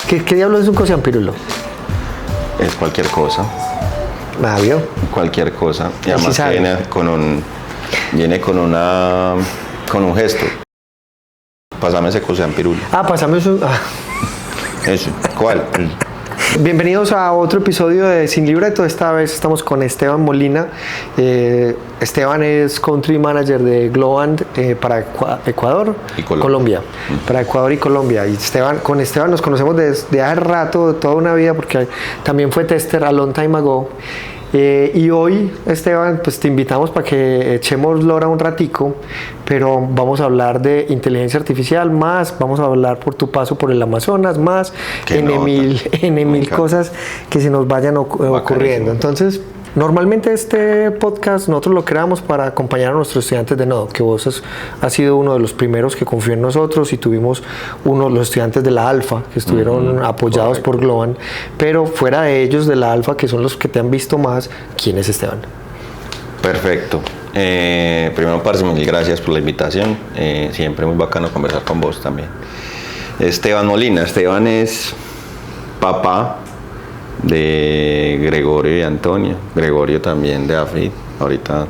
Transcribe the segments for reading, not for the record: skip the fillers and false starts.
¿Qué diablos es un cociampirulo? Es cualquier cosa. ¿Vio? Cualquier cosa. Y Sí además sabe. viene con un gesto. Pásame ese cociampirulo. Pásame eso. Eso. ¿Cuál? Bienvenidos a otro episodio de Sin Libreto. Esta vez estamos con Esteban Molina. Esteban es Country Manager de Globant para Ecuador Y Colombia. Para Ecuador y Colombia. Y con Esteban nos conocemos desde hace rato, toda una vida, porque también fue tester a long time ago. Y hoy, Esteban, pues te invitamos para que echemos lora un ratico, pero vamos a hablar de inteligencia artificial más, vamos a hablar por tu paso por el Amazonas más, N mil cosas que se nos vayan ocurriendo. Entonces, normalmente este podcast nosotros lo creamos para acompañar a nuestros estudiantes de Nodo, que vos has sido uno de los primeros que confió en nosotros y tuvimos los estudiantes de la Alfa que estuvieron apoyados por Globant, pero fuera de ellos de la Alfa, que son los que te han visto más, ¿quién es Esteban? Perfecto. Primero, parce, mil gracias por la invitación. Siempre muy bacano conversar con vos también. Esteban Molina. Esteban es papá de Gregorio y Antonia. Gregorio también de AFIT, ahorita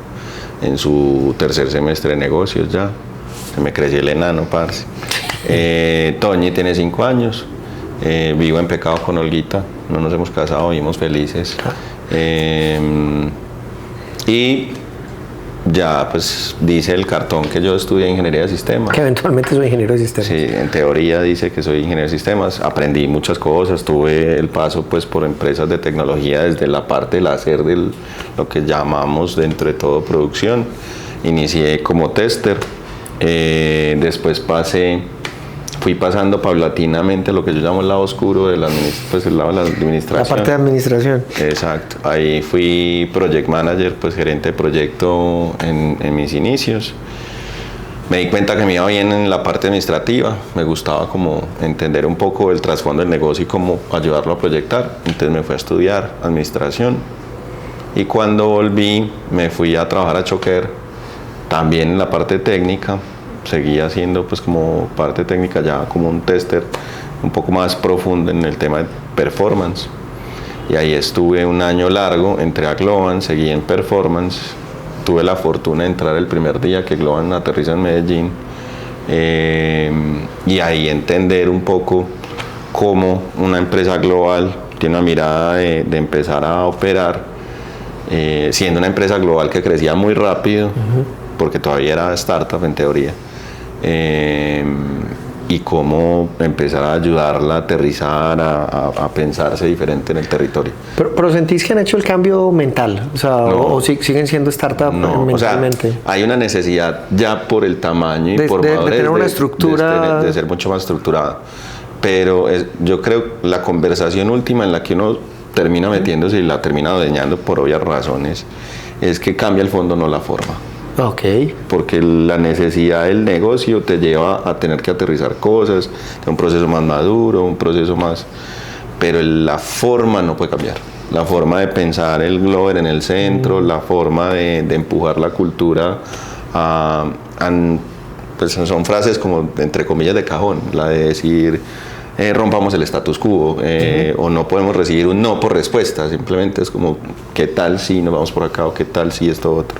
en su tercer semestre de negocios ya. Se me creció el enano, parce. Toñi tiene 5 años. Vivo en pecado con Olguita. No nos hemos casado, vivimos felices. Y ya pues dice el cartón que yo estudié ingeniería de sistemas. Que eventualmente soy ingeniero de sistemas. Sí, en teoría dice que soy ingeniero de sistemas. Aprendí muchas cosas, tuve el paso pues por empresas de tecnología desde la parte del hacer de lo que llamamos dentro de todo producción. Inicié como tester, después fui pasando paulatinamente lo que yo llamo el lado oscuro de pues el lado de la administración. La parte de administración. Exacto. Ahí fui project manager, pues gerente de proyecto en mis inicios. Me di cuenta que me iba bien en la parte administrativa. Me gustaba como entender un poco el trasfondo del negocio y cómo ayudarlo a proyectar. Entonces me fui a estudiar administración. Y cuando volví, me fui a trabajar a Choker, también en la parte técnica. Seguía haciendo pues como parte técnica ya como un tester un poco más profundo en el tema de performance, y ahí estuve un año largo, entré a Globant, seguí en performance, tuve la fortuna de entrar el primer día que Globant aterriza en Medellín, y ahí entender un poco cómo una empresa global tiene una mirada de empezar a operar, siendo una empresa global que crecía muy rápido, porque todavía era startup en teoría. Y cómo empezar a ayudarla a aterrizar, a pensarse diferente en el territorio. Pero ¿sentís que han hecho el cambio mental? O sea, no, o siguen siendo startup mentalmente. O sea, hay una necesidad ya por el tamaño y por madurez de tener una estructura, de ser mucho más estructurada. Pero yo creo que la conversación última en la que uno termina metiéndose y la termina dañando por obvias razones es que cambia el fondo, no la forma. Okay. Porque la necesidad del negocio te lleva a tener que aterrizar cosas, un proceso más maduro, un proceso más... Pero la forma no puede cambiar. La forma de pensar el Glover en el centro, la forma de empujar la cultura pues son frases como entre comillas de cajón, la de decir rompamos el status quo, o no podemos recibir un no por respuesta, simplemente es como ¿qué tal si nos vamos por acá? O ¿qué tal si esto otro?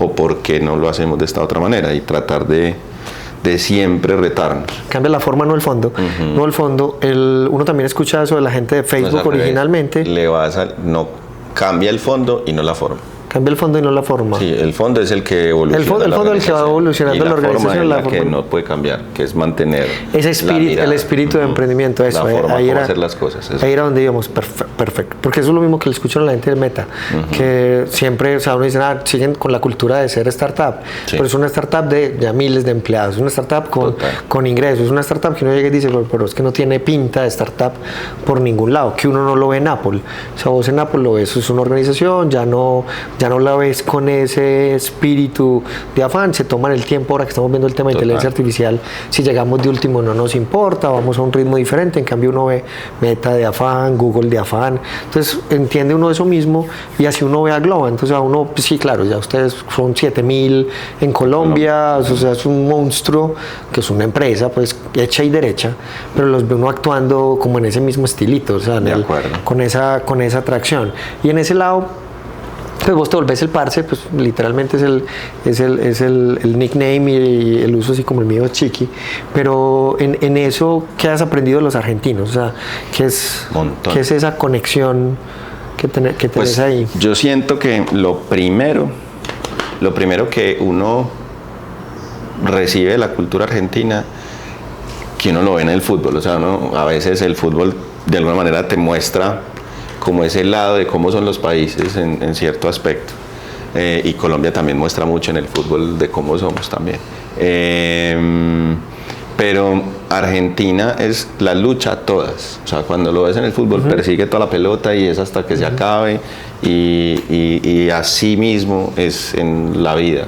O por qué no lo hacemos de esta otra manera, y tratar de siempre retarnos. Cambia la forma, no el fondo. No el fondo. Uno también escucha eso de la gente de Facebook originalmente. No cambia el fondo y no la forma. Cambia el fondo y no la forma. Sí, el fondo es el que evoluciona. El fondo es el que va evolucionando la organización. Y la forma es la que no puede cambiar, que es mantener ese espíritu, el espíritu de emprendimiento, eso. La forma de hacer las cosas. Eso. Ahí era donde íbamos, perfecto. Porque eso es lo mismo que le escuchan a la gente de Meta, que siempre, o sea, uno dice, siguen con la cultura de ser startup, pero es una startup de ya miles de empleados, es una startup con ingresos, es una startup que uno llega y dice, pero es que no tiene pinta de startup por ningún lado, que uno no lo ve en Apple. O sea, vos en Apple lo ves, es una organización, ya no ya no la ves con ese espíritu de afán, se toman el tiempo. Ahora que estamos viendo el tema de inteligencia artificial, si llegamos de último no nos importa, vamos a un ritmo diferente. En cambio uno ve Meta de afán, Google de afán, entonces entiende uno eso mismo y así uno ve a Globa. Entonces a uno, pues sí, claro, ya ustedes son 7.000 en Colombia, o sea, es un monstruo que es una empresa pues hecha y derecha, pero los ve uno actuando como en ese mismo estilito, o sea, con esa atracción. Y en ese lado, pues vos te volvés el parce, pues literalmente es el nickname y el uso así como el mío, Chiqui. Pero en eso, ¿qué has aprendido de los argentinos? O sea, ¿qué es esa conexión que tenés pues, ahí? Yo siento que lo primero que uno recibe de la cultura argentina, que uno lo ve en el fútbol. O sea, a veces el fútbol de alguna manera te muestra como ese lado de cómo son los países en cierto aspecto. Y Colombia también muestra mucho en el fútbol de cómo somos también. Pero Argentina es la lucha a todas. O sea, cuando lo ves en el fútbol, persigue toda la pelota y es hasta que se acabe. Y así mismo es en la vida,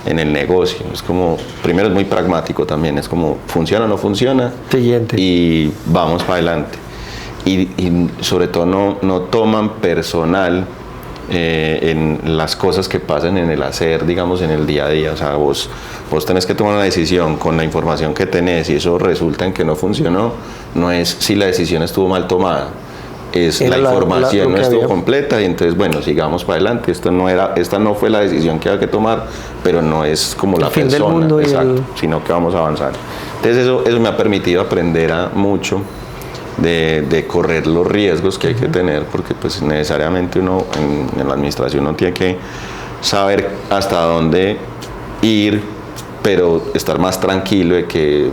en el negocio. Es como, primero es muy pragmático también. Es como, funciona o no funciona. Siguiente. Y vamos para adelante. Y sobre todo no toman personal en las cosas que pasan en el hacer, digamos, en el día a día. O sea, vos tenés que tomar una decisión con la información que tenés y eso resulta en que no funcionó. No es si la decisión estuvo mal tomada, es la información no estuvo completa y entonces, bueno, sigamos para adelante. Esta no fue la decisión que había que tomar, pero no es como la persona, del mundo sino que vamos a avanzar. Entonces eso me ha permitido aprender mucho de correr los riesgos que hay que tener, porque pues necesariamente uno en la administración uno tiene que saber hasta dónde ir, pero estar más tranquilo de que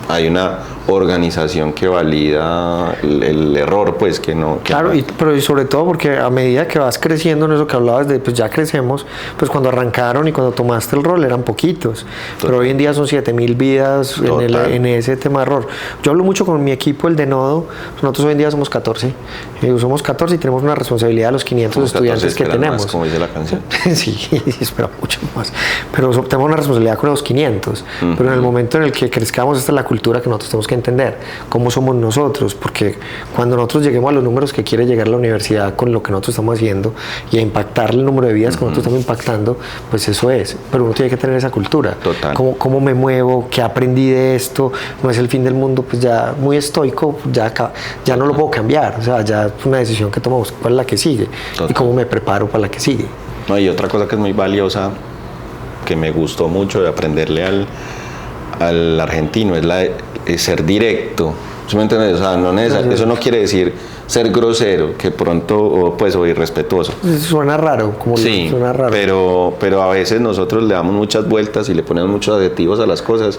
hay una organización que valida el error, pues que no... Claro, pero sobre todo porque a medida que vas creciendo en eso que hablabas de, pues ya crecemos, pues cuando arrancaron y cuando tomaste el rol eran poquitos, pero hoy en día son 7.000 vidas en ese tema de error. Yo hablo mucho con mi equipo, el de Nodo, nosotros hoy en día somos 14, somos 14 y tenemos una responsabilidad de los 500 estudiantes que tenemos. Más, como dice la canción. Sí, espera mucho más, pero tenemos una responsabilidad con los 500, pero en el momento en el que crezcamos, esta es la cultura que nosotros tenemos que entender, cómo somos nosotros, porque cuando nosotros lleguemos a los números que quiere llegar la universidad con lo que nosotros estamos haciendo y a impactar el número de vidas que nosotros estamos impactando, pues eso es, pero uno tiene que tener esa cultura. Total. ¿Cómo me muevo? ¿Qué aprendí de esto? No es el fin del mundo, pues ya muy estoico, ya no lo puedo cambiar, o sea, ya es una decisión que tomamos, ¿cuál es la que sigue? Total. Y cómo me preparo para la que sigue. No, y otra cosa que es muy valiosa, que me gustó mucho de aprenderle al argentino, es ser directo. ¿Sí me entiendes? O sea, eso no quiere decir ser grosero, que pronto, o irrespetuoso. Suena raro, sí, suena raro. Pero a veces nosotros le damos muchas vueltas y le ponemos muchos adjetivos a las cosas,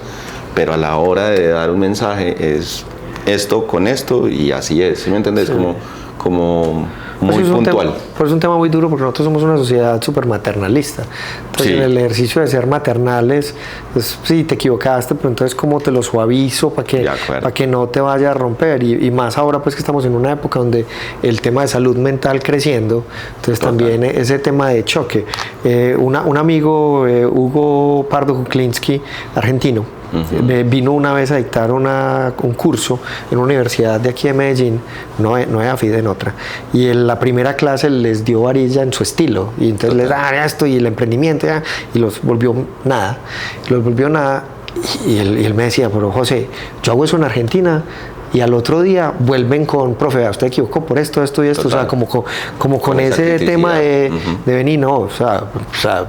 pero a la hora de dar un mensaje es esto con esto y así es. ¿Sí me entiendes? Sí. Como muy puntual. Pero es un tema muy duro porque nosotros somos una sociedad súper maternalista. Entonces, en el ejercicio de ser maternales, pues, sí, te equivocaste, pero entonces cómo te lo suavizo para que no te vaya a romper. Y más ahora pues que estamos en una época donde el tema de salud mental creciendo, entonces también ese tema de choque. Un amigo, Hugo Pardo Kuklinski, argentino, vino una vez a dictar un curso en una universidad de aquí de Medellín, no es AFID, en otra, y en la primera clase les dio varilla en su estilo, y entonces les da esto y el emprendimiento, y los volvió nada, y él me decía, pero José, yo hago eso en Argentina, y al otro día vuelven con, profe, usted equivocó por esto y esto, o sea, como con ese tema de venir, no, o sea,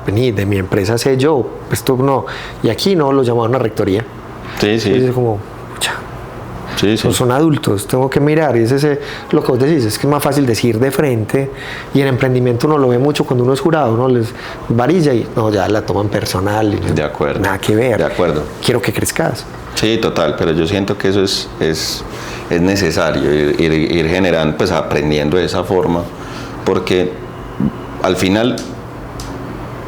venir, de mi empresa sé yo, esto no, y aquí no, lo llamaban a rectoría. Sí. Entonces, como, sí. Son adultos, tengo que mirar, y es lo que vos decís, es que es más fácil decir de frente, y en emprendimiento uno lo ve mucho cuando uno es jurado, ¿no? Les varilla y no, ya la toman personal, y de acuerdo, nada que ver, de acuerdo. Quiero que crezcas. Sí, total, pero yo siento que eso es necesario, ir generando, pues aprendiendo de esa forma, porque al final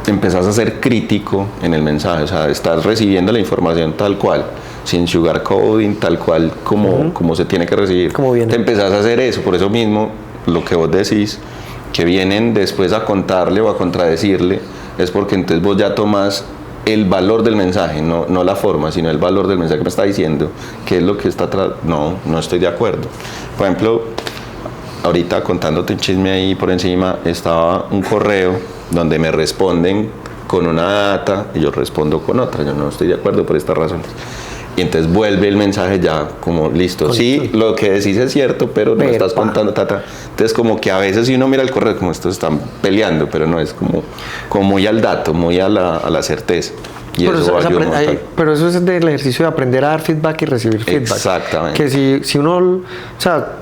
empezás a ser crítico en el mensaje, o sea, estás recibiendo la información tal cual, sin sugarcoating, tal cual como se tiene que recibir. Te empezás a hacer eso, por eso mismo lo que vos decís, que vienen después a contarle o a contradecirle, es porque entonces vos ya tomás el valor del mensaje, no la forma, sino el valor del mensaje que me está diciendo, qué es lo que está atrás. No estoy de acuerdo. Por ejemplo, ahorita contándote un chisme ahí por encima, estaba un correo donde me responden con una data y yo respondo con otra. Yo no estoy de acuerdo por estas razones. Y entonces vuelve el mensaje ya como listo. Sí, lo que decís es cierto, pero no estás contando, tata. Entonces como que a veces si uno mira el correo, como estos están peleando, pero no, es como muy al dato, muy a la certeza. Y pero eso ayuda un montón. Pero eso es del ejercicio de aprender a dar feedback y recibir feedback. Exactamente. Que si uno, o sea,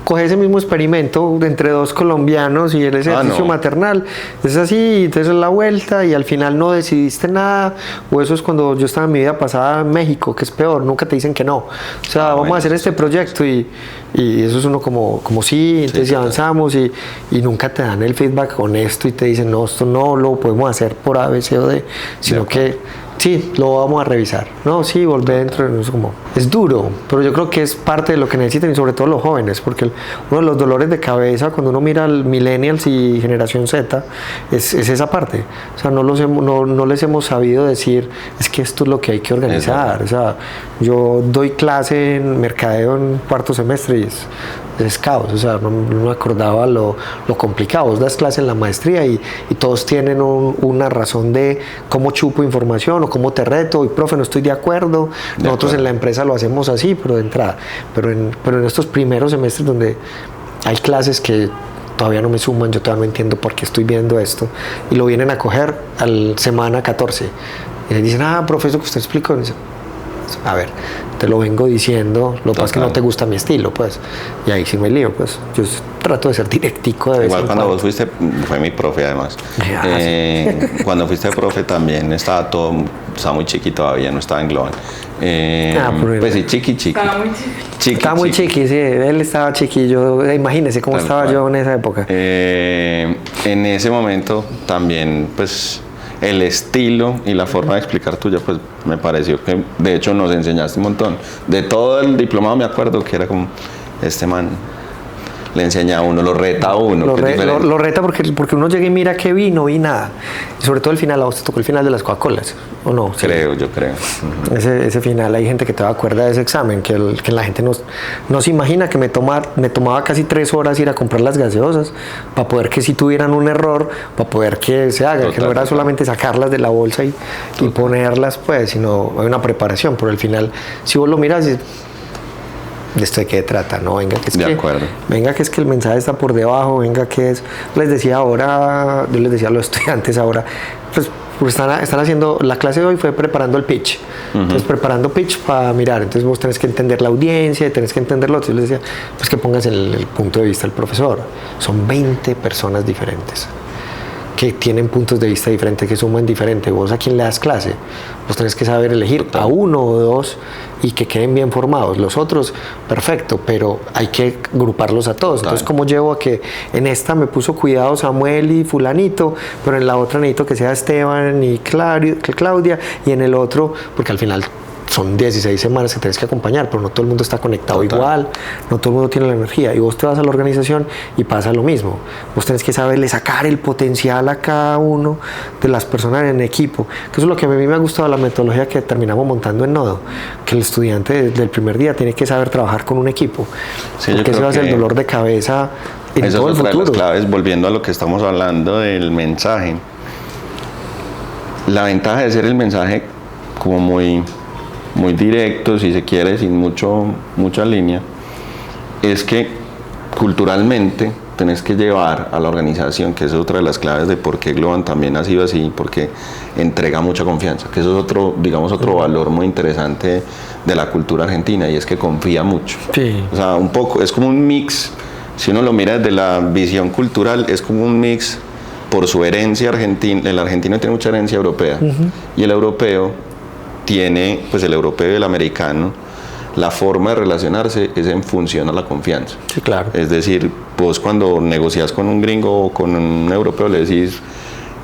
coge ese mismo experimento de entre dos colombianos y el ejercicio maternal, es así, y entonces es la vuelta y al final no decidiste nada, o eso es cuando yo estaba en mi vida pasada en México, que es peor, nunca te dicen que no, o sea, vamos a hacer este proyecto y eso es uno como sí, entonces sí, avanzamos y nunca te dan el feedback honesto y te dicen no, esto no lo podemos hacer por A, B, C o D, sino que sí, lo vamos a revisar. No, sí, volver dentro de nosotros. Es duro, pero yo creo que es parte de lo que necesitan y sobre todo los jóvenes, porque uno de los dolores de cabeza cuando uno mira al millennials y generación Z es esa parte. O sea, no les hemos sabido decir, es que esto es lo que hay que organizar. O sea, yo doy clase en mercadeo en cuarto semestre y es caos, o sea, no me acordaba lo complicado. Vos das clase en la maestría y todos tienen una razón de cómo chupo información o cómo te reto, y profe, no estoy de acuerdo. Nosotros en la empresa lo hacemos así, pero de entrada. Pero en estos primeros semestres donde hay clases que todavía no me suman, yo todavía no entiendo por qué estoy viendo esto, y lo vienen a coger al semana 14. Y le dicen, profesor, que usted explicó. A ver, te lo vengo diciendo, lo que pasa es que no te gusta mi estilo, pues, y ahí sí me lío, pues, yo trato de ser directico de vez igual en cuando cuando. Vos fuiste, fue mi profe además, cuando fuiste profe también estaba muy chiqui todavía, no estaba en Global, pues sí, chiqui. Estaba muy chiqui, sí, él estaba chiquillo, imagínese cómo estaba yo en esa época. En ese momento también, pues, el estilo y la forma de explicar tuya, pues me pareció que de hecho nos enseñaste un montón. De todo el diplomado me acuerdo que era como, este man le enseña a uno, lo reta a uno. Lo reta porque uno llega y mira que vi, no vi nada. Y sobre todo el final, a vos te tocó el final de las Coca-Colas, ¿o no? Yo creo. Uh-huh. Ese final, hay gente que te acuerda de ese examen, que la gente no se imagina que me tomaba casi 3 horas ir a comprar las gaseosas, para poder que si tuvieran un error, para poder que se haga, que no era solamente sacarlas de la bolsa y ponerlas, pues, sino hay una preparación. Por el final, si vos lo miras, ¿de esto de qué trata? No, venga que es que el mensaje está por debajo, venga que es. Yo les decía a los estudiantes ahora, pues están haciendo, la clase de hoy fue preparando el pitch. Entonces, preparando pitch para mirar, entonces vos tenés que entender la audiencia, tenés que entender lo otro. Yo les decía, pues que pongas el punto de vista del profesor. Son 20 personas diferentes que tienen puntos de vista diferentes, que suman diferente. Vos a quién le das clase, vos tenés que saber elegir a uno o dos y que queden bien formados. Los otros, perfecto, pero hay que agruparlos a todos. Entonces, ¿cómo llevo a que en esta me puso cuidado Samuel y fulanito, pero en la otra necesito que sea Esteban y Claudia, y en el otro, porque al final son 16 semanas que tienes que acompañar, pero no todo el mundo está conectado igual, no todo el mundo tiene la energía, y vos te vas a la organización y pasa lo mismo. Vos tenés que saberle sacar el potencial a cada uno de las personas en equipo, que eso es lo que a mí me ha gustado de la metodología que terminamos montando en Nodo, que el estudiante desde el primer día tiene que saber trabajar con un equipo, porque ese va a ser el dolor de cabeza en todo el futuro. Esa es otra de las claves, volviendo a lo que estamos hablando del mensaje. La ventaja de ser el mensaje como muy directo, si se quiere, sin mucha línea, es que culturalmente tenés que llevar a la organización, que esa es otra de las claves de por qué Globant también ha sido así, porque entrega mucha confianza, que eso es otro valor muy interesante de la cultura argentina, y es que confía mucho. Sí. O sea, un poco, es como un mix, si uno lo mira desde la visión cultural, es como un mix por su herencia argentina. El argentino tiene mucha herencia europea, y el europeo tiene, pues el europeo y el americano, la forma de relacionarse es en función a la confianza. Sí, claro. Es decir, vos cuando negocias con un gringo o con un europeo le decís,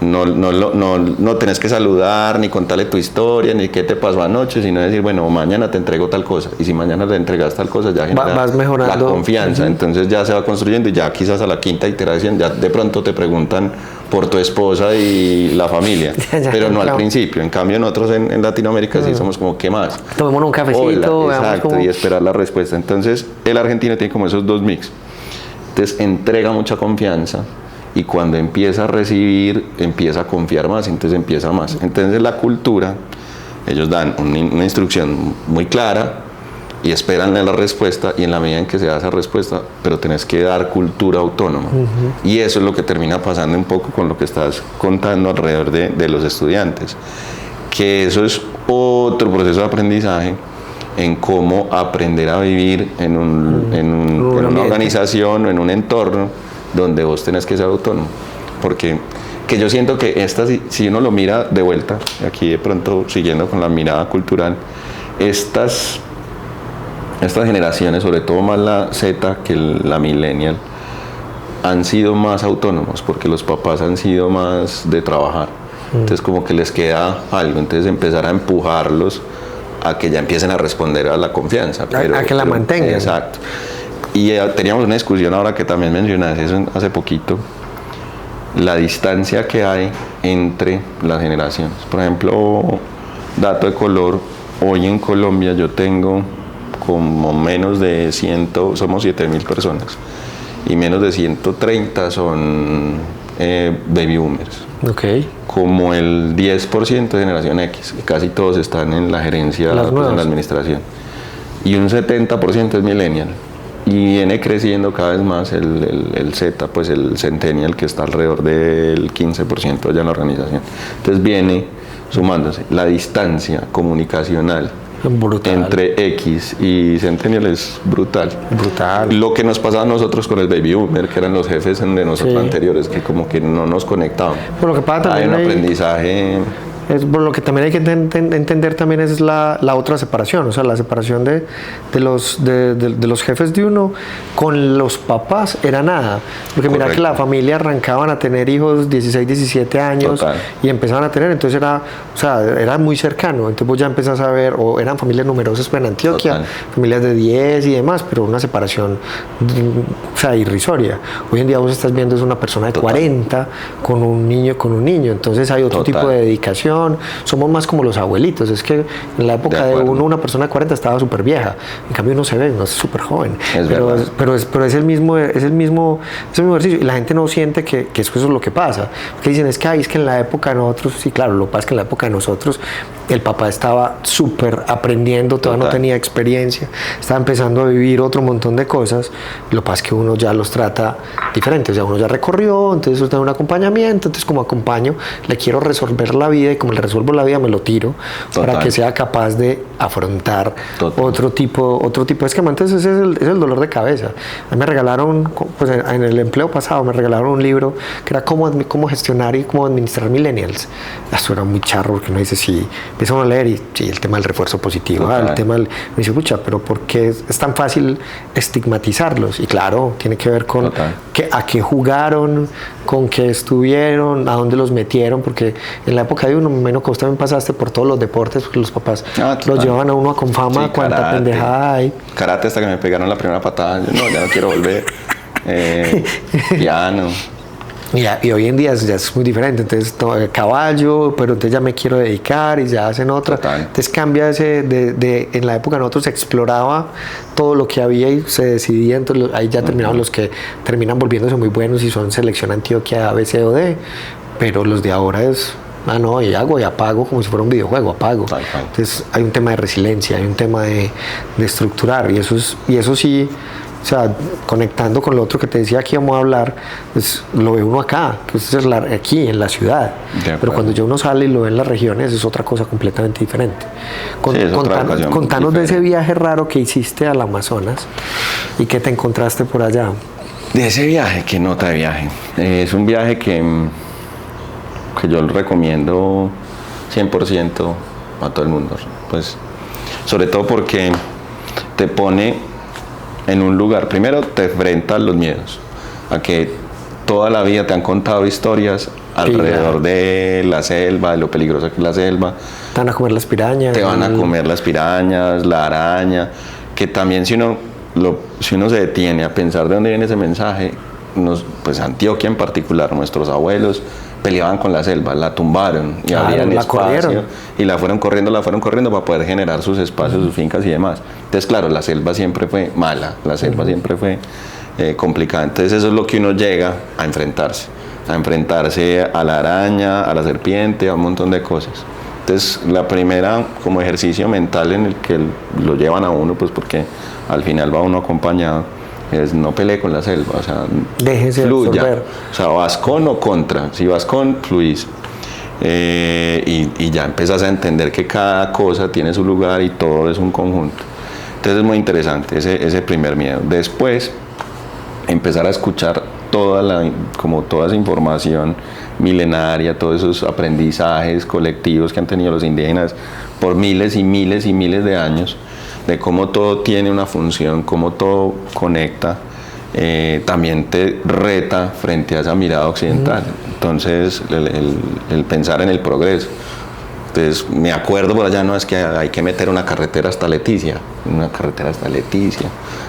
no tenés que saludar, ni contarle tu historia, ni qué te pasó anoche, sino decir, bueno, mañana te entrego tal cosa. Y si mañana te entregas tal cosa, ya genera vas mejorando la confianza. Entonces ya se va construyendo y ya quizás a la quinta iteración ya de pronto te preguntan por tu esposa y la familia. Pero no al principio. En cambio nosotros en Latinoamérica sí somos como, ¿qué más? Tomémonos un cafecito. Hola, exacto, como... y esperar la respuesta. Entonces el argentino tiene como esos dos mix. Entonces entrega mucha confianza. Y cuando empieza a recibir, empieza a confiar más, entonces empieza más. Entonces la cultura, ellos dan una instrucción muy clara y esperan la respuesta, y en la medida en que se da esa respuesta, pero tenés que dar cultura autónoma. Y eso es lo que termina pasando un poco con lo que estás contando alrededor de los estudiantes. Que eso es otro proceso de aprendizaje en cómo aprender a vivir en una organización o en un entorno donde vos tenés que ser autónomo, porque que yo siento que si uno lo mira de vuelta, aquí de pronto siguiendo con la mirada cultural, estas generaciones, sobre todo más la Z que la millennial, han sido más autónomos, porque los papás han sido más de trabajar, entonces como que les queda algo, entonces empezar a empujarlos a que ya empiecen a responder a la confianza. A que la mantengan. Exacto. Y teníamos una discusión ahora que también mencionaste eso hace poquito, la distancia que hay entre las generaciones. Por ejemplo, dato de color, hoy en Colombia yo tengo como menos de 100, somos 7.000 personas, y menos de 130 son baby boomers. Okay. Como el 10% de generación X, casi todos están en la gerencia, pues, en la administración. Y un 70% es millennial. Y viene creciendo cada vez más el Z, pues el centennial, que está alrededor del 15% allá en la organización. Entonces viene sumándose. La distancia comunicacional brutal entre X y centennial es brutal. Lo que nos pasaba a nosotros con el baby boomer, que eran los jefes de nosotros anteriores, que como que no nos conectaban. Por lo que pasa también hay un aprendizaje. Por lo que también hay que entender también es la otra separación, o sea, la separación de los jefes de uno con los papás era nada. Porque mira que la familia arrancaban a tener hijos 16, 17 años. Total. Y empezaban a tener, entonces era muy cercano. Entonces vos ya empezás a ver, o eran familias numerosas en Antioquia, total, familias de 10 y demás, pero una separación irrisoria. Hoy en día vos estás viendo es una persona de total 40 con un niño, entonces hay otro total tipo de dedicación. Somos más como los abuelitos, es que en la época de uno, una persona de 40 estaba súper vieja, en cambio uno se ve, uno es súper joven, pero es el mismo ejercicio, y la gente no siente que eso es lo que pasa, porque dicen es que en la época de nosotros, sí claro, lo que pasa es que en la época de nosotros el papá estaba súper aprendiendo, todavía no tenía experiencia, estaba empezando a vivir otro montón de cosas, lo que pasa es que uno ya los trata diferente, o sea, uno ya recorrió, entonces uno tiene un acompañamiento, entonces como acompaño, le quiero resolver la vida, y como le resuelvo la vida me lo tiro para que sea capaz de afrontar otro tipo de esquema. Entonces ese es el dolor de cabeza. A mí me regalaron, pues en el empleo pasado me regalaron un libro que era cómo gestionar y cómo administrar millennials. Eso era muy charro, porque uno dice, sí, empieza a leer y sí, el tema del refuerzo positivo, el tema me dice, pucha, pero ¿por qué es tan fácil estigmatizarlos? Y claro, tiene que ver con a qué jugaron, con qué estuvieron, a dónde los metieron, porque en la época de uno, menos que vos también pasaste por todos los deportes, porque los papás los llevaban a uno a Confama, sí, cuánta karate, pendejada hay. Karate hasta que me pegaron la primera patada, yo ya no quiero volver. Piano. Y hoy en día ya es muy diferente, entonces caballo, pero entonces ya me quiero dedicar y ya hacen otra. Total. Entonces cambia en la época nosotros se exploraba todo lo que había y se decidía, entonces ahí ya terminaban los que terminan volviéndose muy buenos y son selección Antioquia A, B, C o D, pero los de ahora es... y apago como si fuera un videojuego, apago. Entonces hay un tema de resiliencia, hay un tema de estructurar, y eso sí, o sea, conectando con lo otro que te decía que íbamos a hablar, pues lo ve uno acá, que es aquí en la ciudad, pero cuando ya uno sale y lo ve en las regiones es otra cosa completamente diferente. Contanos de ese viaje raro que hiciste al Amazonas y que te encontraste por allá. De ese viaje, qué nota de viaje. Es un viaje que yo lo recomiendo 100% a todo el mundo, pues sobre todo porque te pone en un lugar, primero te enfrenta a los miedos, a que toda la vida te han contado historias alrededor de la selva, de lo peligrosa que es la selva. Te van a comer las pirañas. Te van a comer las pirañas, la araña, que también si uno se detiene a pensar de dónde viene ese mensaje, pues Antioquia en particular, nuestros abuelos peleaban con la selva, la tumbaron y abrían espacio y la fueron corriendo para poder generar sus espacios, sus fincas y demás. Entonces, claro, la selva siempre fue mala, la selva siempre fue complicada. Entonces, eso es lo que uno llega a enfrentarse a la araña, a la serpiente, a un montón de cosas. Entonces, la primera como ejercicio mental en el que lo llevan a uno, pues porque al final va uno acompañado, es no pelee con la selva, o sea, déjese fluya, absorber. o sea, vas con o contra, si vas con, fluís, y ya empezás a entender que cada cosa tiene su lugar y todo es un conjunto. Entonces es muy interesante ese primer miedo. Después, empezar a escuchar toda esa información milenaria, todos esos aprendizajes colectivos que han tenido los indígenas por miles y miles y miles de años, de cómo todo tiene una función, cómo todo conecta, también te reta frente a esa mirada occidental. Entonces, el pensar en el progreso. Entonces, me acuerdo por allá, no, es que hay que meter una carretera hasta Leticia,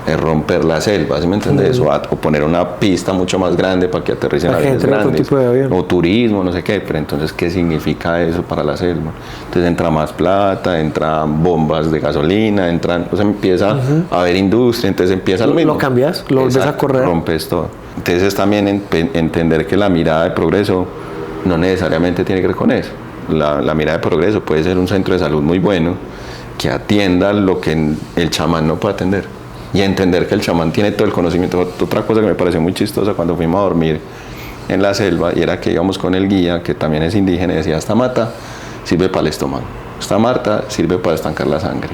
es romper la selva, ¿sí me entiendes? O poner una pista mucho más grande para que aterricen aviones grandes, o turismo, no sé qué, pero entonces, ¿qué significa eso para la selva? Entonces entra más plata, entran bombas de gasolina, empieza a haber industria, entonces empieza lo mismo. Lo cambias, lo volves a correr. Rompes todo. Entonces es también entender que la mirada de progreso no necesariamente tiene que ver con eso. La mirada de progreso puede ser un centro de salud muy bueno que atienda lo que el chamán no puede atender y entender que el chamán tiene todo el conocimiento. Otra cosa que me pareció muy chistosa cuando fuimos a dormir en la selva y era que íbamos con el guía que también es indígena y decía: esta mata sirve para el estómago, esta mata sirve para estancar la sangre,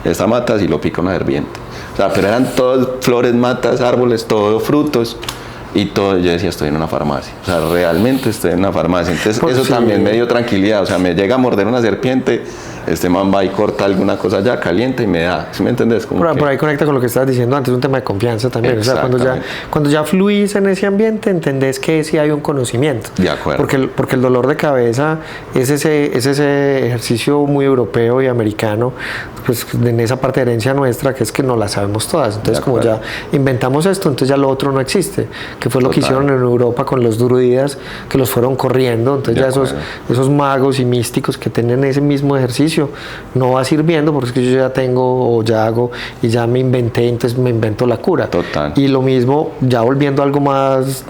esta mata si lo pica una serpiente. O sea, pero eran todas flores, matas, árboles, todo frutos. Y todo, yo decía, estoy en una farmacia, o sea, realmente estoy en una farmacia. Entonces pues eso sí, también me dio tranquilidad, o sea, me llega a morder una serpiente, este man va y corta alguna cosa ya caliente y me da, ¿sí me entendés? Por ahí conecta con lo que estabas diciendo antes, un tema de confianza también, o sea, cuando ya fluís en ese ambiente, entendés que sí hay un conocimiento. De acuerdo. Porque el dolor de cabeza es ese ejercicio muy europeo y americano, pues en esa parte de herencia nuestra, que es que no la sabemos todas. Entonces, como ya inventamos esto, entonces ya lo otro no existe, que fue lo que hicieron en Europa con los druidas, que los fueron corriendo. Entonces ya esos magos y místicos que tienen ese mismo ejercicio no va sirviendo, porque es que yo ya tengo o ya hago y ya me inventé, entonces me invento la cura. Total. Y lo mismo, ya volviendo a algo más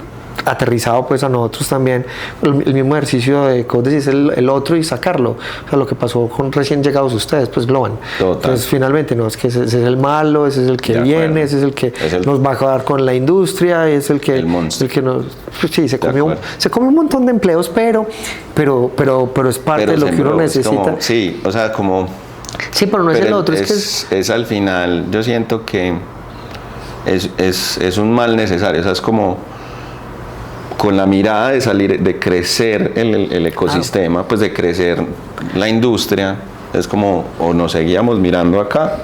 aterrizado pues a nosotros también, el mismo ejercicio de, como decís, el otro y sacarlo, o sea, lo que pasó con recién llegados ustedes, pues Globan. Entonces finalmente no, es que ese es el malo, ese es el que viene, ese es el que nos va a acabar con la industria, es el que nos, pues, sí, se come un montón de empleos, pero es parte de lo que uno necesita. Como, sí, o sea, como... Sí, pero no es el otro, es al final, yo siento que es un mal necesario, o sea, es como con la mirada de salir, de crecer el ecosistema, pues de crecer la industria, es como o nos seguíamos mirando acá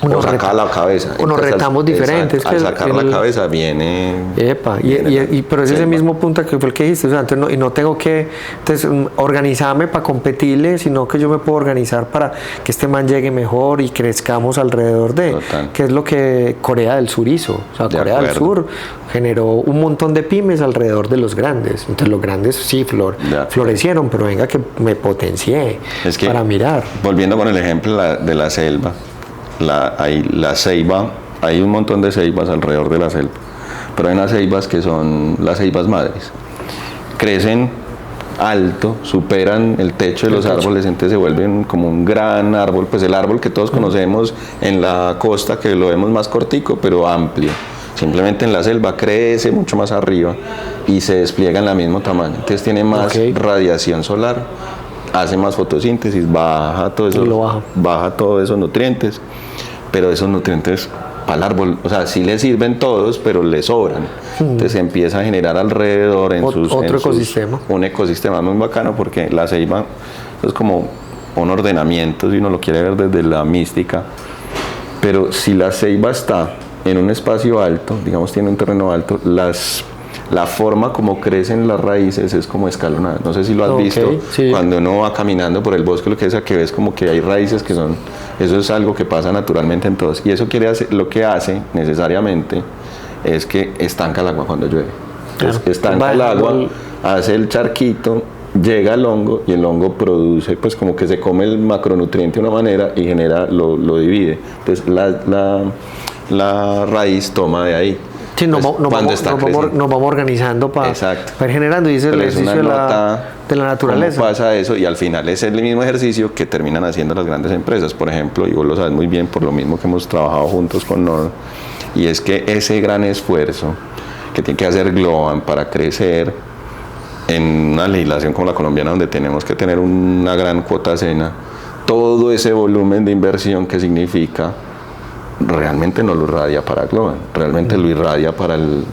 o sacar la cabeza. O nos retamos diferentes. Al sacar la cabeza viene... Epa, pero es ese mismo punto que fue el que dijiste, o sea, entonces no tengo que organizarme para competirle, sino que yo me puedo organizar para que este man llegue mejor y crezcamos alrededor de, que es lo que Corea del Sur hizo. O sea, Corea del Sur generó un montón de pymes alrededor de los grandes. Entonces los grandes sí florecieron, pero venga que me potencié para mirar. Volviendo con el ejemplo de la selva, la ceiba, hay un montón de ceibas alrededor de la selva, pero hay unas ceibas que son las ceibas madres, crecen alto, superan el techo de los árboles, entonces se vuelven como un gran árbol, pues el árbol que todos conocemos en la costa, que lo vemos más cortico pero amplio, simplemente en la selva crece mucho más arriba y se despliega en el mismo tamaño, entonces tiene más radiación solar, hace más fotosíntesis, baja todos esos nutrientes, pero esos nutrientes para el árbol, o sea, sí le sirven todos, pero le sobran. Entonces se empieza a generar alrededor un ecosistema muy bacano, porque la ceiba es como un ordenamiento, si uno lo quiere ver desde la mística, pero si la ceiba está en un espacio alto, digamos tiene un terreno alto, las la forma como crecen las raíces es como escalonada. No sé si lo has visto, sí. Cuando uno va caminando por el bosque, lo que ves como que hay raíces que son, eso es algo que pasa naturalmente en todos. Y eso lo que hace necesariamente es que estanca el agua cuando llueve. Entonces estanca el agua, hace el charquito, llega el hongo y el hongo produce, pues como que se come el macronutriente de una manera y genera, lo divide. Entonces la raíz toma de ahí. Sí, nos vamos organizando para ir generando, y ese es el ejercicio de la naturaleza. ¿Cómo pasa eso? Y al final es el mismo ejercicio que terminan haciendo las grandes empresas, por ejemplo, y vos lo sabes muy bien por lo mismo que hemos trabajado juntos con Nord, y es que ese gran esfuerzo que tiene que hacer Globant para crecer en una legislación como la colombiana, donde tenemos que tener una gran cuota SENA, todo ese volumen de inversión que significa, realmente no lo irradia para Globant, realmente lo irradia para el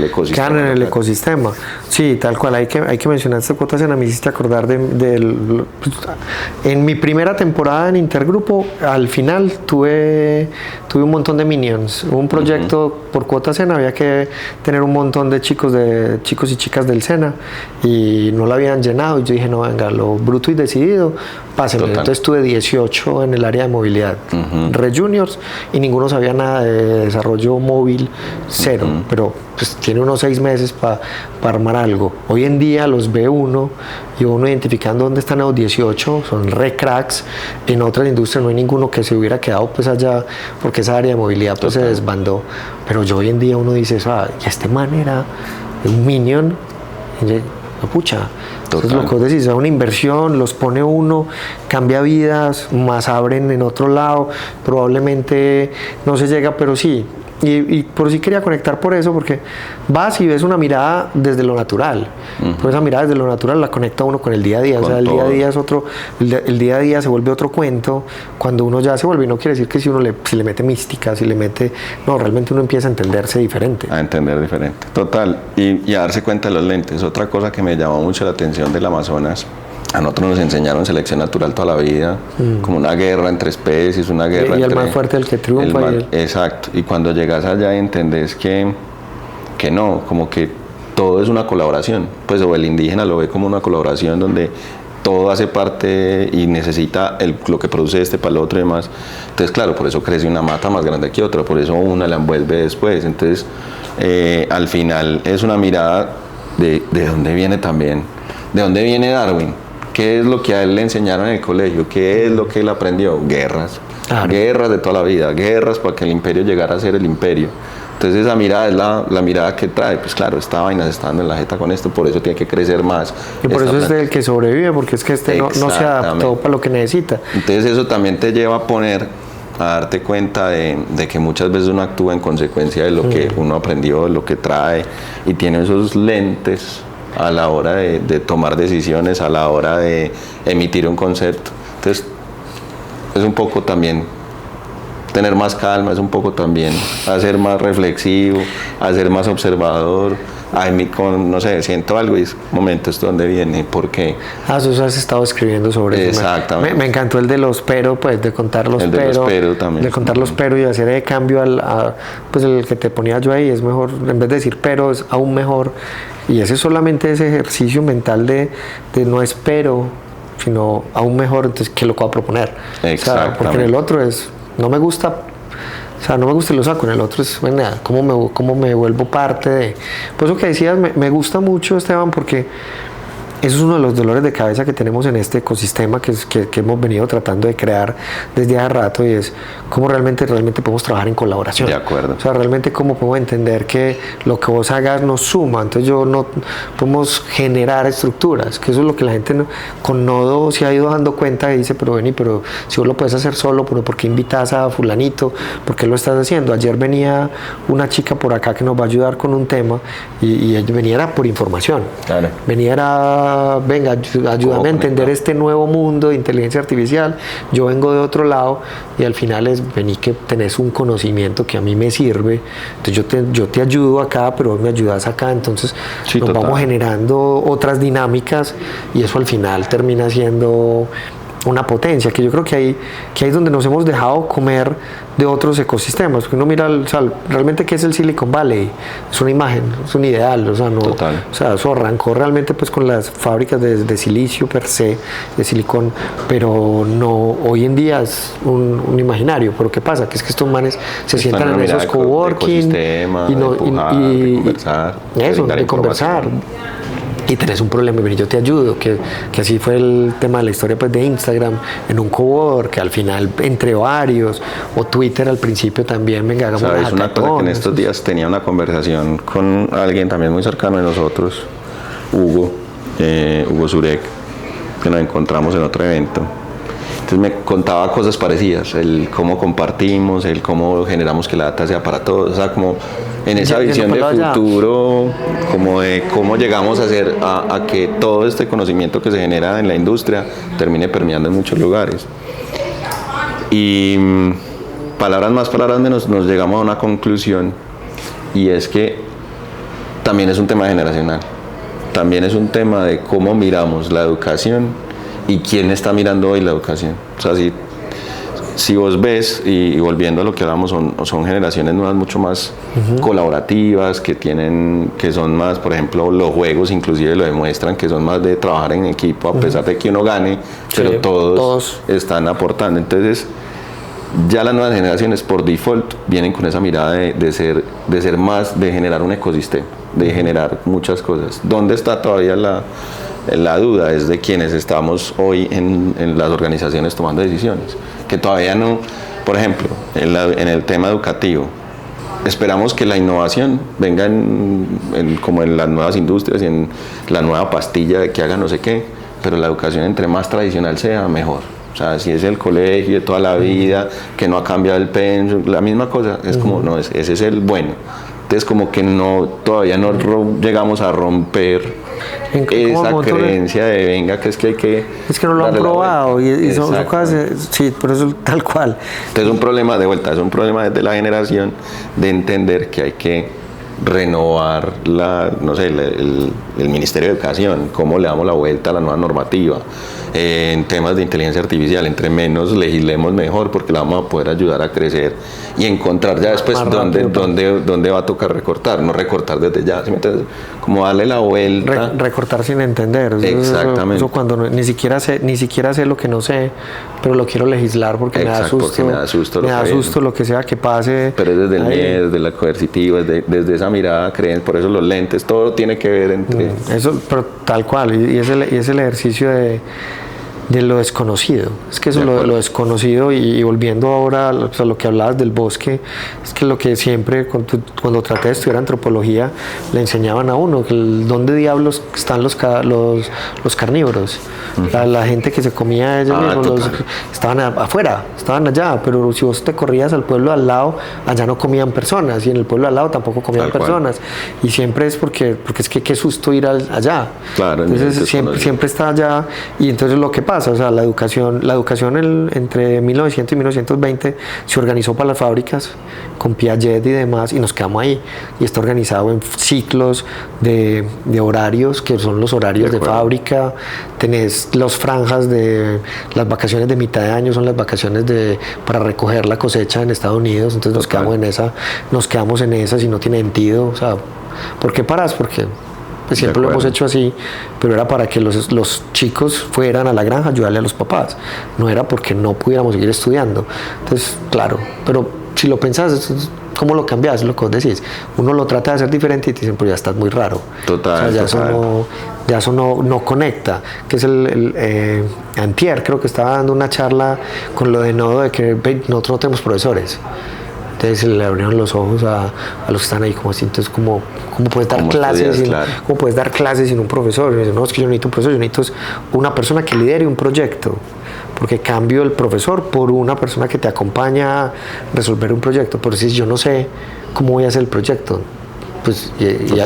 ecosistema. Quedan en el ecosistema. Sí, tal cual, hay que mencionar esta cuota SENA. Me hiciste acordar en mi primera temporada en Intergrupo, al final tuve un montón de minions. Un proyecto por cuota SENA, había que tener un montón de chicos y chicas del SENA y no lo habían llenado, y yo dije, no, venga, lo bruto y decidido, pásenme. Entonces tuve 18 en el área de movilidad, re juniors, y ninguno sabía nada de desarrollo móvil, cero, pero pues tiene unos 6 meses para armar algo. Hoy en día los ve uno y uno identificando dónde están los 18, son re cracks. En otras industrias no hay ninguno que se hubiera quedado pues allá, porque esa área de movilidad pues se desbandó. Pero yo hoy en día uno dice, y este man era un minion, y pucha. Entonces lo que vos decís, es una inversión, los pone uno, cambia vidas, más abren en otro lado, probablemente no se llega, pero sí. Y por sí quería conectar por eso, porque vas y ves una mirada desde lo natural. Pues esa mirada desde lo natural la conecta uno con el día a día. O sea, el día a día es otro, el día a día se vuelve otro cuento cuando uno ya se vuelve. Y no quiere decir que si le mete mística, no, realmente uno empieza a entenderse diferente. A entender diferente, total. Y a darse cuenta de los lentes. Otra cosa que me llamó mucho la atención del Amazonas. A nosotros nos enseñaron selección natural toda la vida, como una guerra entre especies, una guerra y entre... el más fuerte, el que triunfa. Exacto, y cuando llegas allá entendés que no, como que todo es una colaboración, pues o el indígena lo ve como una colaboración donde todo hace parte y necesita lo que produce este para el otro y demás. Entonces, claro, por eso crece una mata más grande que otra, por eso una la envuelve después. Entonces, al final es una mirada de dónde viene también, de dónde viene Darwin. ¿Qué es lo que a él le enseñaron en el colegio? ¿Qué es lo que él aprendió? Guerras. Claro. Guerras de toda la vida, guerras para que el imperio llegara a ser el imperio. Entonces esa mirada es la mirada que trae. Pues claro, esta vaina se está dando en la jeta con esto, por eso tiene que crecer más. Y por eso es el que sobrevive, porque es que no se adaptó para lo que necesita. Entonces eso también te lleva a darte cuenta de que muchas veces uno actúa en consecuencia de lo que uno aprendió, de lo que trae, y tiene esos lentes a la hora de tomar decisiones, a la hora de emitir un concepto. Entonces, es un poco también tener más calma, es un poco también hacer más reflexivo, hacer más observador. No sé, siento algo y es momento, ¿esto dónde viene? ¿Por qué? Eso has estado escribiendo sobre eso. Exactamente. Me encantó el de los pero, pues de contar los también. De contar los pero y hacer el cambio pues el que te ponía yo ahí es mejor, en vez de decir pero es aún mejor. Y ese es solamente ese ejercicio mental de no espero, sino aún mejor, entonces ¿qué lo puedo proponer? Exactamente. O sea, porque en el otro no me gusta y lo saco. En el otro es, bueno, ¿cómo me vuelvo parte de? Por eso que decías, me gusta mucho, Esteban, porque eso es uno de los dolores de cabeza que tenemos en este ecosistema que hemos venido tratando de crear desde hace rato, y es cómo realmente podemos trabajar en colaboración. De acuerdo. O sea, realmente cómo podemos entender que lo que vos hagas nos suma. Entonces podemos generar estructuras, que eso es lo que la gente con Nodo se ha ido dando cuenta y dice, pero si vos lo puedes hacer solo, pero ¿por qué invitas a fulanito? ¿Por qué lo estás haciendo? Ayer venía una chica por acá que nos va a ayudar con un tema y venía por información. Claro. Venga, ayúdame a entender este nuevo mundo de inteligencia artificial. Yo vengo de otro lado y al final vení que tenés un conocimiento que a mí me sirve, entonces yo te ayudo acá, pero vos me ayudas acá, entonces vamos generando otras dinámicas y eso al final termina siendo una potencia, que yo creo que ahí es donde nos hemos dejado comer de otros ecosistemas, porque uno mira, o sea, realmente qué es el Silicon Valley, es una imagen, es un ideal, o sea, no, Total. o sea, eso arrancó realmente pues con las fábricas de silicio per se, de silicón, pero no, hoy en día es un imaginario. Pero ¿qué pasa? Que es que estos manes se sientan en esos coworking de conversar, de conversar. Y tenés un problema, ven, yo te ayudo, que así fue el tema de la historia pues, de Instagram, en un cowork, que al final entre varios, o Twitter al principio también, venga, hagamos una cosa que en estos días tenía una conversación con alguien también muy cercano de nosotros, Hugo Zurek, que nos encontramos en otro evento. Entonces me contaba cosas parecidas, el cómo compartimos, el cómo generamos que la data sea para todos, o sea, como en esa visión de futuro, como de cómo llegamos a hacer a que todo este conocimiento que se genera en la industria termine permeando en muchos lugares. Y palabras más, palabras menos, nos llegamos a una conclusión, y es que también es un tema generacional, también es un tema de cómo miramos la educación y quién está mirando hoy la educación. O sea, si vos ves, y volviendo a lo que hablamos, son generaciones nuevas mucho más colaborativas, que son más, por ejemplo, los juegos inclusive lo demuestran, que son más de trabajar en equipo, a pesar de que uno gane, pero todos están aportando. Entonces, ya las nuevas generaciones por default vienen con esa mirada de ser más, de generar un ecosistema, de generar muchas cosas. ¿Dónde está todavía la duda? Es de quienes estamos hoy en las organizaciones tomando decisiones, que todavía no, por ejemplo, en el tema educativo, esperamos que la innovación venga como en las nuevas industrias y en la nueva pastilla de que haga no sé qué, pero la educación entre más tradicional sea, mejor. O sea, si es el colegio de toda la vida, que no ha cambiado el pensum, la misma cosa, es como, no, ese es el bueno. Entonces, como que todavía no llegamos a romper esa creencia de venga, que es que hay que... Es que no lo han probado y son cosas, sí, por eso tal cual. Entonces, es un problema desde la generación de entender que hay que renovar el Ministerio de Educación, cómo le damos la vuelta a la nueva normativa. En temas de inteligencia artificial, entre menos legislemos mejor, porque la vamos a poder ayudar a crecer y encontrar ya después dónde va a tocar recortar, no recortar desde ya, ¿sí me entiendes? Como darle la vuelta. Recortar sin entender. Exactamente. Eso cuando ni siquiera sé lo que no sé, pero lo quiero legislar porque me da susto lo que sea que pase. Pero es desde el miedo, desde la coercitiva, desde esa mirada, creen, por eso los lentes, todo tiene que ver entre... Eso, pero tal cual, y es el ejercicio de lo desconocido. Es que eso lo desconocido, y volviendo ahora a lo que hablabas del bosque, es que lo que siempre cuando traté de estudiar antropología le enseñaban a uno, que dónde diablos están los carnívoros. La gente que se comía a ellos mismos, estaban afuera, estaban allá, pero si vos te corrías al pueblo al lado, allá no comían personas, y en el pueblo al lado tampoco comían personas, y siempre es porque es que qué susto ir allá. Claro, entonces siempre está allá, y entonces lo que pasa, o sea, la educación entre 1900 y 1920 se organizó para las fábricas con Piaget y demás, y nos quedamos ahí, y está organizado en ciclos de horarios, que son los horarios de fábrica. Tenés las franjas de las vacaciones de mitad de año, son las vacaciones para recoger la cosecha en Estados Unidos. Entonces nos quedamos en esa si no tiene sentido. O sea, ¿por qué paras? Porque pues siempre lo hemos hecho así, pero era para que los chicos fueran a la granja a ayudarle a los papás, no era porque no pudiéramos seguir estudiando. Entonces, claro, pero si lo pensás, ¿cómo lo cambias? Lo que vos decís, uno lo trata de hacer diferente y te dicen, pues ya estás muy raro. Total, o sea, eso no conecta, que es antier, creo que estaba dando una charla con lo de Nodo, de que nosotros no tenemos profesores. Entonces le abrieron los ojos a los que están ahí, como así. Entonces, ¿cómo puedes dar clases ¿cómo puedes dar clases sin un profesor? Y dicen, no, es que yo no necesito un profesor, yo necesito una persona que lidere un proyecto, porque cambio el profesor por una persona que te acompaña a resolver un proyecto. Por si yo no sé cómo voy a hacer el proyecto, pues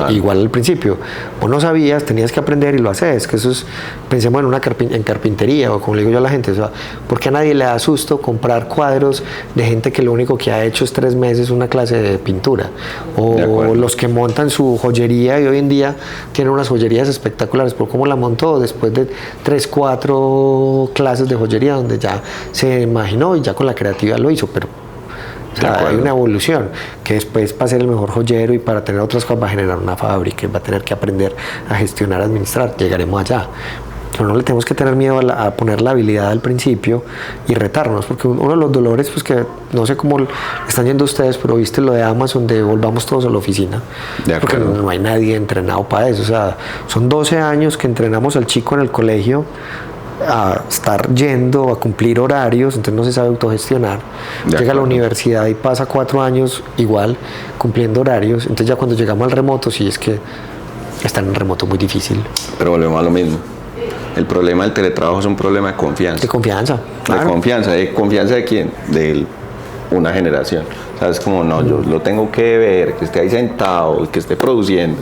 igual al principio, vos no sabías, tenías que aprender y lo haces, que eso es, pensemos en carpintería, o como le digo yo a la gente, o sea, ¿por qué a nadie le da susto comprar cuadros de gente que lo único que ha hecho es 3 meses una clase de pintura? O los que montan su joyería y hoy en día tienen unas joyerías espectaculares, por cómo la montó después de 3, 4 clases de joyería donde ya se imaginó y ya con la creatividad lo hizo, pero o sea, hay una evolución que después para ser el mejor joyero y para tener otras cosas va a generar una fábrica, va a tener que aprender a gestionar, a administrar, llegaremos allá. Pero no le tenemos que tener miedo a poner la habilidad al principio y retarnos, porque uno de los dolores, pues que no sé cómo están yendo ustedes, pero viste lo de Amazon, de volvamos todos a la oficina, porque no hay nadie entrenado para eso. O sea, son 12 años que entrenamos al chico en el colegio a estar yendo, a cumplir horarios, entonces no se sabe autogestionar. Llega a la universidad y pasa 4 años igual cumpliendo horarios, entonces ya cuando llegamos al remoto, sí es que estar en remoto es muy difícil. Pero volvemos a lo mismo. El problema del teletrabajo es un problema de confianza. De confianza, claro. ¿De confianza de quién? De una generación. O sea, es como, no, yo lo tengo que ver, que esté ahí sentado, que esté produciendo.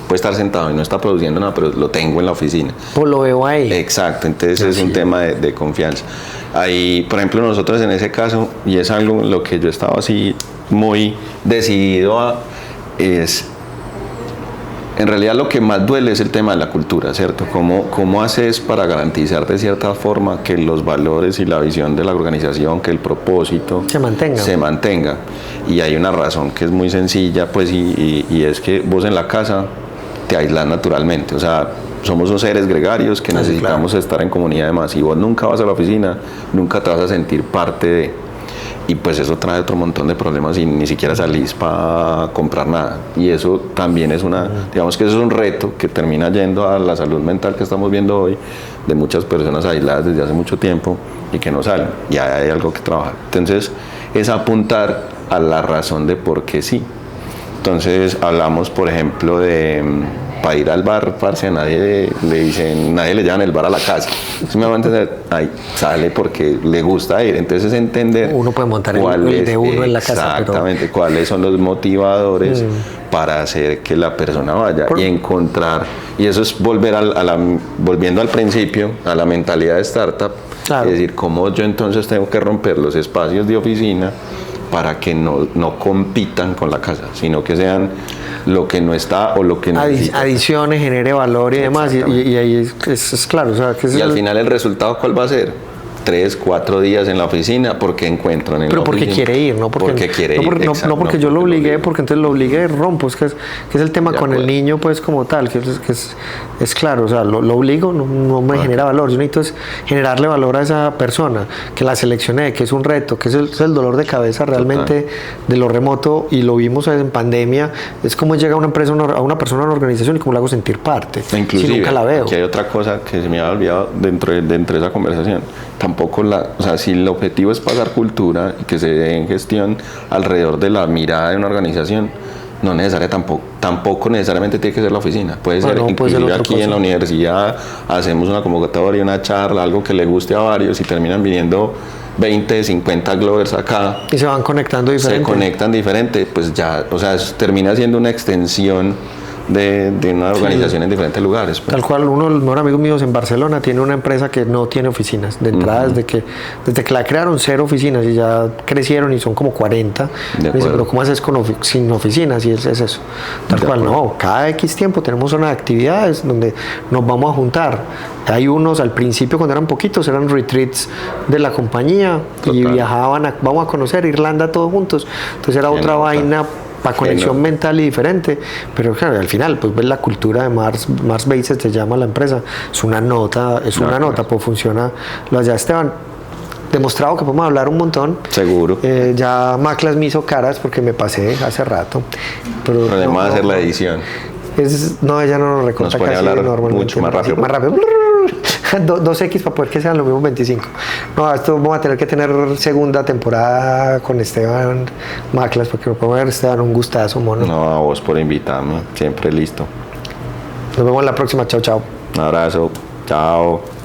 Puede estar sentado y no está produciendo nada, pero lo tengo en la oficina. Pues lo veo ahí. Exacto, entonces es un tema de confianza. Ahí, por ejemplo, nosotros en ese caso, y es algo en lo que yo estaba así muy decidido a, es, en realidad lo que más duele es el tema de la cultura, ¿cierto? ¿Cómo haces para garantizar de cierta forma que los valores y la visión de la organización, que el propósito se mantenga? Y hay una razón que es muy sencilla, pues, y es que vos en la casa te aislas naturalmente, o sea, somos dos seres gregarios que necesitamos estar en comunidad. Además, si vos nunca vas a la oficina, nunca te vas a sentir parte de, y pues eso trae otro montón de problemas y ni siquiera salís para comprar nada, y eso también es digamos que eso es un reto que termina yendo a la salud mental que estamos viendo hoy, de muchas personas aisladas desde hace mucho tiempo y que no salen, y hay algo que trabajar. Entonces es apuntar a la razón de por qué sí. Entonces hablamos, por ejemplo, de para ir al bar, parce, nadie le llaman el bar a la casa. ¿Sí me va a entender? Ahí sale porque le gusta ir. Entonces es entender. Uno puede montar el de uno en la casa. Exactamente, cuáles son los motivadores para hacer que la persona vaya y encontrar. Y eso es volviendo al principio, a la mentalidad de startup. Claro. Es decir, cómo yo entonces tengo que romper los espacios de oficina para que no compitan con la casa, sino que sean lo que no está o lo que necesita. Adicione, genere valor y demás, y ahí es claro. O sea, que y al final el resultado, ¿cuál va a ser? 3, 4 días en la oficina porque encuentran en pero la porque oficina. Quiere ir, no porque quiere ir, no porque yo lo obligué, porque entonces lo obligué y rompo, que es el tema con el niño, pues, como tal, que es claro, o sea, lo obligo, no me genera valor. Yo necesito generarle valor a esa persona, que la seleccioné, que es un reto, que es el dolor de cabeza realmente de lo remoto, y lo vimos en pandemia. Es como llega una empresa, a una persona, a una organización, y cómo la hago sentir parte, inclusive, si nunca la veo. Aquí hay otra cosa que se me había olvidado dentro de esa conversación. Tampoco o sea, si el objetivo es pasar cultura y que se dé en gestión alrededor de la mirada de una organización, no tampoco necesariamente tiene que ser la oficina. Puede ser inclusive aquí cosa. En la universidad hacemos una convocatoria, una charla, algo que le guste a varios, y terminan viniendo 20, 50 Glovers acá. Y se van conectando diferente. Se conectan diferente, pues ya, o sea, termina siendo una extensión de una organización en diferentes lugares. Pues. Tal cual, uno de los mejores amigos míos en Barcelona tiene una empresa que no tiene oficinas. De entrada, desde que la crearon, 0 oficinas, y ya crecieron y son como 40. Me dice, pero ¿cómo haces sin oficinas? Y es eso. Tal cual, no, cada X tiempo tenemos unas actividades donde nos vamos a juntar. Hay unos, al principio cuando eran poquitos, eran retreats de la compañía. Total. Y viajaban, vamos a conocer Irlanda todos juntos. Entonces era otra vaina, para conexión mental y diferente, pero claro, al final pues ves la cultura de Mars Bases, se llama la empresa, es una nota, pues funciona. Lo allá, Esteban, demostrado que podemos hablar un montón. Seguro. Ya Maclas me hizo caras porque me pasé hace rato. Pero además de hacer la edición. Ella no nos recorta casi normalmente. Mucho más rápido. 2X para poder que sean los mismos 25. No, esto vamos a tener que tener segunda temporada con Esteban Maclas, porque lo podemos ver, Esteban, un gustazo, mono. No, a vos por invitarme, siempre listo. Nos vemos en la próxima, chao, chao. Un abrazo, chao.